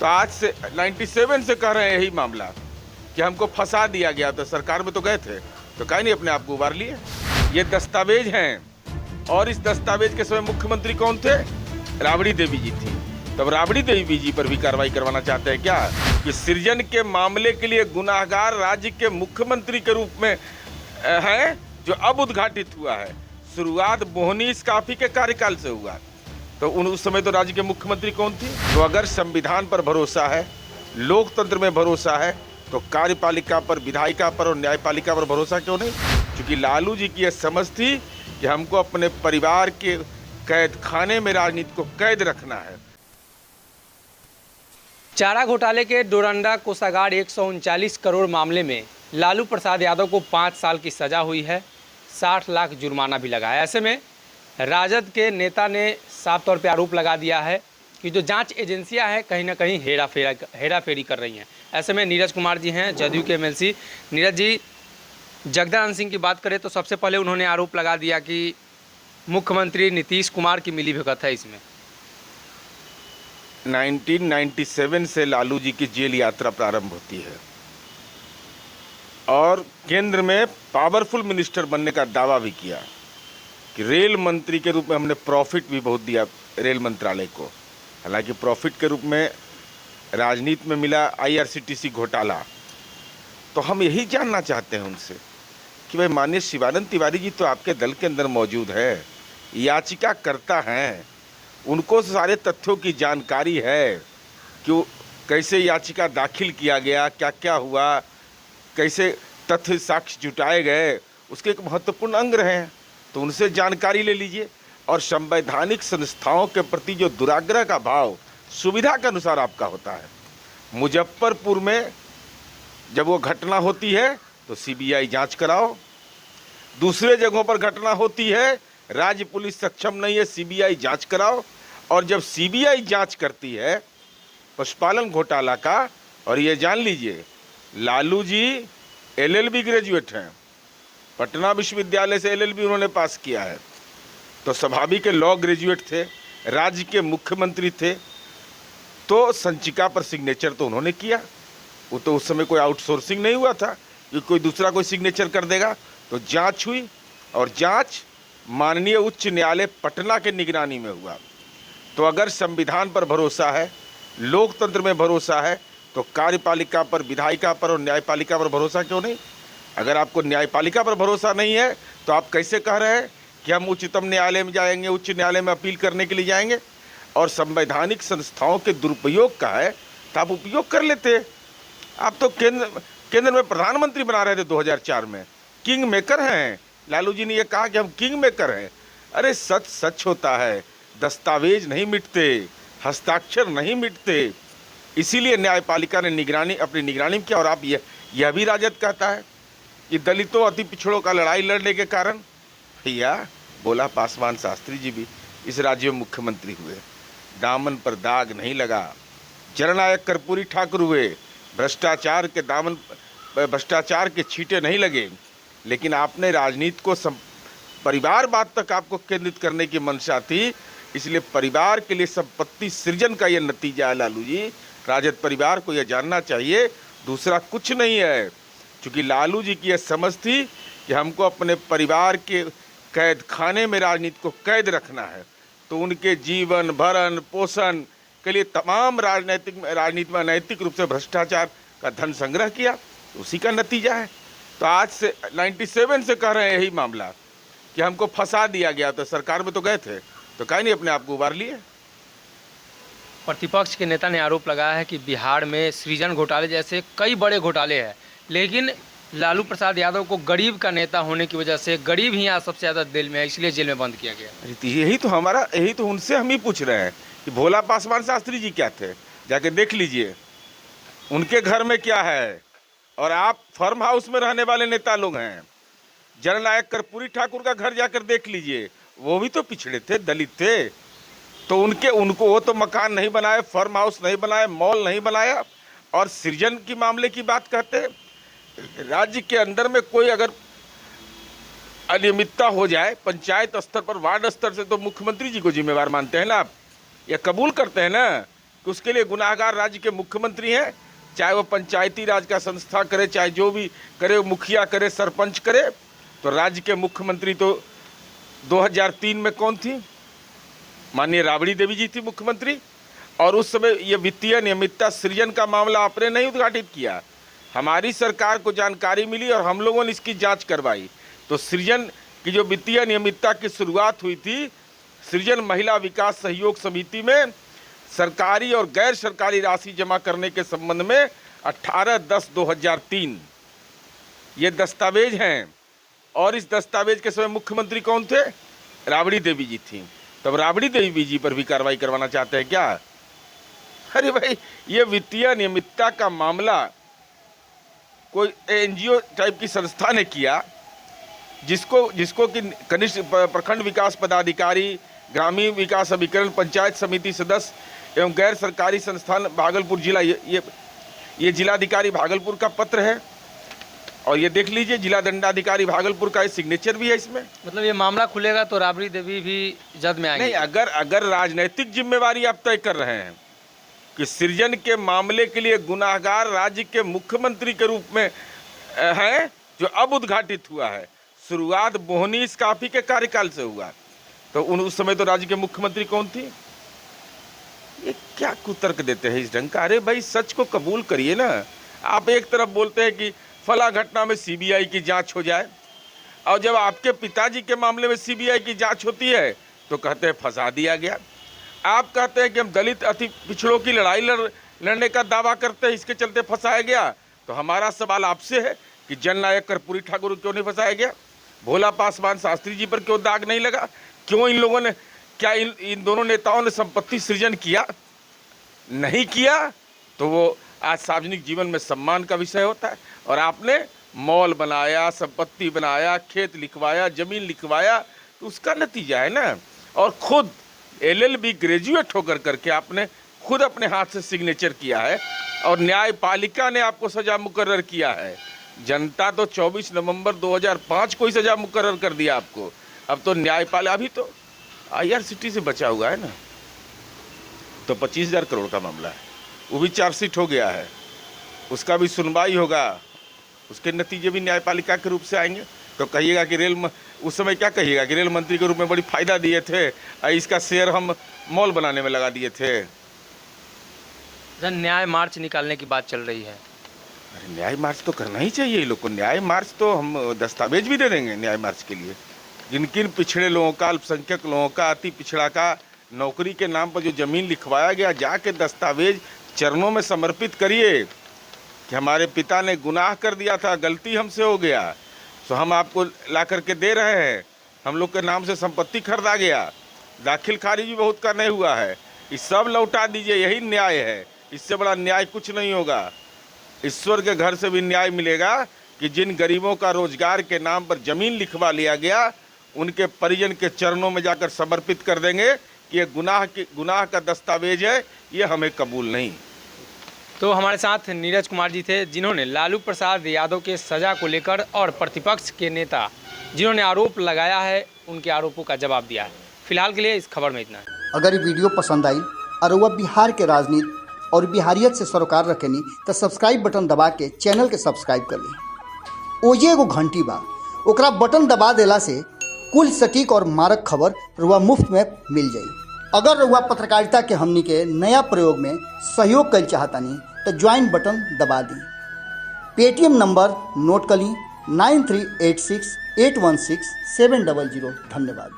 तो आज से 97 से कह रहे हैं यही मामला कि हमको फंसा दिया गया। तो सरकार में तो गए थे, तो कहीं नहीं अपने आप को उबार लिए। ये दस्तावेज हैं और इस दस्तावेज के समय मुख्यमंत्री कौन थे? राबड़ी देवी जी थी। तब राबड़ी देवी जी पर भी कार्रवाई करवाना चाहते हैं क्या? कि सृजन के मामले के लिए गुनाहगार राज्य के मुख्यमंत्री के रूप में है, जो अब उद्घाटित हुआ है। शुरुआत मोहनीश काफी के कार्यकाल से हुआ, तो उस समय तो राज्य के मुख्यमंत्री कौन थी? तो अगर संविधान पर भरोसा है, लोकतंत्र में भरोसा है, तो कार्यपालिका पर, विधायिका पर और न्यायपालिका पर भरोसा क्यों नहीं? क्योंकि लालू जी की यह समझ थी कि हमको अपने परिवार के कैद खाने में राजनीति को कैद रखना है। चारा घोटाले के डोरंडा कोषागार 139 करोड़ मामले में लालू प्रसाद यादव को 5 साल की सजा हुई है, 60 लाख जुर्माना भी लगा है। ऐसे में राजद के नेता ने साफ तौर पे आरोप लगा दिया है कि जो जांच एजेंसियां हैं कहीं ना कहीं हेराफेरी कर रही हैं। ऐसे में नीरज कुमार जी हैं, जदयू के एमएलसी। नीरज जी, जगदानंद सिंह की बात करें तो सबसे पहले उन्होंने आरोप लगा दिया कि मुख्यमंत्री नीतीश कुमार की मिलीभगत है इसमें। 1997 से लालू जी की जेल यात्रा प्रारंभ होती है और केंद्र में पावरफुल मिनिस्टर बनने का दावा भी किया कि रेल मंत्री के रूप में हमने प्रॉफिट भी बहुत दिया रेल मंत्रालय को। हालांकि प्रॉफिट के रूप में राजनीति में मिला IRCTC घोटाला। तो हम यही जानना चाहते हैं उनसे कि भाई माननीय शिवानंद तिवारी जी तो आपके दल के अंदर मौजूद है, याचिकाकर्ता हैं, उनको सारे तथ्यों की जानकारी है कि कैसे याचिका दाखिल किया गया, क्या क्या हुआ, कैसे तथ्य साक्ष्य जुटाए गए, उसके एक महत्वपूर्ण अंग रहे हैं। तो उनसे जानकारी ले लीजिए। और संवैधानिक संस्थाओं के प्रति जो दुराग्रह का भाव सुविधा के अनुसार आपका होता है, मुजफ्फरपुर में जब वो घटना होती है तो CBI जांच कराओ। दूसरे जगहों पर घटना होती है, राज्य पुलिस सक्षम नहीं है, CBI जांच कराओ। और जब CBI जांच करती है पशुपालन घोटाला का, और ये जान लीजिए लालू जी LLB ग्रेजुएट हैं, पटना विश्वविद्यालय से LLB उन्होंने पास किया है, तो स्वाभाविक लॉ ग्रेजुएट थे, राज्य के मुख्यमंत्री थे, तो संचिका पर सिग्नेचर तो उन्होंने किया। वो तो उस समय कोई आउटसोर्सिंग नहीं हुआ था कि कोई दूसरा कोई सिग्नेचर कर देगा। तो जांच हुई और जांच माननीय उच्च न्यायालय पटना के निगरानी में हुआ। तो अगर संविधान पर भरोसा है, लोकतंत्र में भरोसा है, तो कार्यपालिका पर, विधायिका पर और न्यायपालिका पर भरोसा क्यों नहीं? अगर आपको न्यायपालिका पर भरोसा नहीं है तो आप कैसे कह रहे हैं कि हम उच्चतम न्यायालय में जाएंगे, उच्च न्यायालय में अपील करने के लिए जाएंगे? और संवैधानिक संस्थाओं के दुरुपयोग का है तो आप उपयोग कर लेते। आप तो केंद्र में प्रधानमंत्री बना रहे थे 2004 में, किंग मेकर हैं। लालू जी ने यह कहा कि हम किंग मेकर हैं। अरे सच सच होता है, दस्तावेज नहीं मिटते, हस्ताक्षर नहीं मिटते। इसीलिए न्यायपालिका ने अपनी निगरानी में किया। और आप यह भी राजद कहता है कि दलितों अति पिछड़ों का लड़ाई लड़ने के कारण, भैया बोला पासवान शास्त्री जी भी इस राज्य में मुख्यमंत्री हुए, दामन पर दाग नहीं लगा। जननायक कर्पूरी ठाकुर हुए, भ्रष्टाचार के छींटे नहीं लगे। लेकिन आपने राजनीति को परिवारवाद तक आपको केंद्रित करने की मंशा थी, इसलिए परिवार के लिए संपत्ति सृजन का यह नतीजा है। लालू जी, राजद परिवार को यह जानना चाहिए, दूसरा कुछ नहीं है। क्योंकि लालू जी की यह समझ थी कि हमको अपने परिवार के कैद खाने में राजनीति को कैद रखना है, तो उनके जीवन भरण पोषण के लिए तमाम राजनीति में नैतिक रूप से भ्रष्टाचार का धन संग्रह किया, उसी का नतीजा है। तो आज से 97 से कह रहे हैं यही मामला कि हमको फंसा दिया गया। तो सरकार में तो गए थे, तो कहीं नहीं अपने आप को उबार लिए। प्रतिपक्ष के नेता ने आरोप लगाया है कि बिहार में सृजन घोटाले जैसे कई बड़े घोटाले हैं, लेकिन लालू प्रसाद यादव को गरीब का नेता होने की वजह से गरीब ही यहाँ सबसे ज़्यादा दिल में है, इसलिए जेल में बंद किया गया। यही तो उनसे हम ही पूछ रहे हैं कि भोला पासवान शास्त्री जी क्या थे, जाके देख लीजिए उनके घर में क्या है। और आप फार्म हाउस में रहने वाले नेता लोग हैं। जननायक कर्पूरी ठाकुर का घर जाकर देख लीजिए, वो भी तो पिछड़े थे, दलित थे। तो उनको वो तो मकान नहीं बनाए, फार्म हाउस नहीं बनाए, मॉल नहीं बनाया। और सृजन की मामले की बात करते हैं, राज्य के अंदर में कोई अगर अनियमितता हो जाए पंचायत स्तर पर, वार्ड स्तर से, तो मुख्यमंत्री जी को जिम्मेवार मानते हैं ना आप, या कबूल करते हैं ना कि उसके लिए गुनाहगार राज्य के मुख्यमंत्री हैं, चाहे वो पंचायती राज का संस्था करे, चाहे जो भी करे, मुखिया करे, सरपंच करे। तो राज्य के मुख्यमंत्री तो 2003 में कौन थी? माननीय राबड़ी देवी जी थी मुख्यमंत्री। और उस समय ये वित्तीय अनियमितता सृजन का मामला आपने नहीं उद्घाटित किया, हमारी सरकार को जानकारी मिली और हम लोगों ने इसकी जांच करवाई। तो सृजन की जो वित्तीय अनियमितता की शुरुआत हुई थी, सृजन महिला विकास सहयोग समिति में सरकारी और गैर सरकारी राशि जमा करने के संबंध में 18/10/2003 ये दस्तावेज हैं। और इस दस्तावेज के समय मुख्यमंत्री कौन थे? राबड़ी देवी जी थी। तब राबड़ी देवी जी पर भी कार्रवाई करवाना चाहते हैं क्या? अरे भाई, ये वित्तीय अनियमितता का मामला कोई एनजीओ टाइप की संस्था ने किया, जिसको कि कनिष्ठ प्रखंड विकास पदाधिकारी, ग्रामीण विकास अभिकरण, पंचायत समिति सदस्य एवं गैर सरकारी संस्थान भागलपुर जिला, ये जिलाधिकारी भागलपुर का पत्र है। और ये देख लीजिए, जिला दंडाधिकारी भागलपुर का सिग्नेचर भी है इसमें। मतलब ये मामला खुलेगा तो राबड़ी देवी भी जद में आएंगे? नहीं, अगर राजनैतिक जिम्मेवारी आप तय कर रहे हैं कि सृजन के मामले के लिए गुनाहगार राज्य के मुख्यमंत्री के रूप में है, जो अब उद्घाटित हुआ है, शुरुआत मोहनी इस्काफी के कार्यकाल से हुआ, तो उस समय तो राज्य के मुख्यमंत्री कौन थी? ये क्या कुतर्क देते हैं इस ढंग का? अरे भाई, सच को कबूल करिए ना। आप एक तरफ बोलते हैं कि फला घटना में सीबीआई की जांच हो जाए, और जब आपके पिताजी के मामले में सीबीआई की जांच होती है तो कहते हैं फंसा दिया गया। आप कहते हैं कि हम दलित अति पिछड़ों की लड़ाई लड़ने का दावा करते हैं, इसके चलते फंसाया गया। तो हमारा सवाल आपसे है कि जननायक कर्पूरी ठाकुर क्यों नहीं फंसाया गया? भोला पासवान शास्त्री जी पर क्यों दाग नहीं लगा? क्यों इन लोगों ने, क्या इन दोनों नेताओं ने संपत्ति सृजन किया? नहीं किया तो वो आज सार्वजनिक जीवन में सम्मान का विषय होता है। और आपने मॉल बनाया, संपत्ति बनाया, खेत लिखवाया, जमीन लिखवाया, तो उसका नतीजा है ना। और खुद LLB ग्रेजुएट होकर करके आपने खुद अपने हाथ से सिग्नेचर किया है, और न्यायपालिका ने आपको सजा मुकर्रर किया है। जनता तो 24 नवंबर 2005 को ही सजा मुकर्रर कर दिया आपको। अब तो न्यायपालिका, अभी तो IRCTC से बचा हुआ है ना, तो 25,000 करोड़ का मामला है, वो भी चार्जशीट हो गया है, उसका भी सुनवाई होगा, उसके नतीजे भी न्यायपालिका के रूप से आएंगे। तो कहिएगा कि उस समय क्या कहिएगा कि रेल मंत्री के रूप में बड़ी फायदा दिए थे, इसका शेयर हम मॉल बनाने में लगा दिए थे। न्याय मार्च निकालने की बात चल रही है। अरे न्याय मार्च तो करना ही चाहिए लोग को। न्याय मार्च तो हम दस्तावेज भी दे देंगे न्याय मार्च के लिए। किन किन पिछड़े लोगों का, अल्पसंख्यक लोगों का, अति पिछड़ा का नौकरी के नाम पर जो ज़मीन लिखवाया गया, जाके दस्तावेज चरणों में समर्पित करिए कि हमारे पिता ने गुनाह कर दिया था, गलती हमसे हो गया, तो हम आपको ला करके दे रहे हैं, हम लोग के नाम से संपत्ति खरीदा गया, दाखिल खारिज भी बहुत का नहीं हुआ है, इस सब लौटा दीजिए, यही न्याय है। इससे बड़ा न्याय कुछ नहीं होगा। ईश्वर के घर से भी न्याय मिलेगा कि जिन गरीबों का रोजगार के नाम पर ज़मीन लिखवा लिया गया, उनके परिजन के चरणों में जाकर समर्पित कर देंगे कि ये गुनाह का दस्तावेज है, ये हमें कबूल नहीं। तो हमारे साथ नीरज कुमार जी थे, जिन्होंने लालू प्रसाद यादव के सज़ा को लेकर और प्रतिपक्ष के नेता जिन्होंने आरोप लगाया है, उनके आरोपों का जवाब दिया है। फिलहाल के लिए इस खबर में इतना है। अगर ये वीडियो पसंद आई और वह बिहार के राजनीति और बिहारियत से सरोकार रखेनी तो सब्सक्राइब बटन दबा के चैनल के सब्सक्राइब कर ली। ओजे एगो घंटी बा, ओकरा बटन दबा देला से कुल सटीक और मारक खबर रुआ मुफ्त में मिल जाई। अगर रुआ पत्रकारिता के हमनी के नया प्रयोग में सहयोग कर चाहतानी तो ज्वाइन बटन दबा दी। पेटीएम नंबर नोट कर ली 9386816700। धन्यवाद।